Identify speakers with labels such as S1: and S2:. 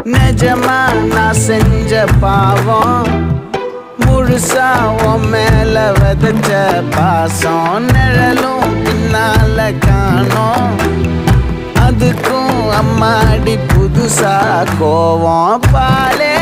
S1: நிஜமா நான் செஞ்ச பாவம் முழுசா உன் மேல விதைச்ச பாசம் நிழலும் பின்னால காணோம் அதுக்கும் அம்மாடி புதுசா கோவம் பாலே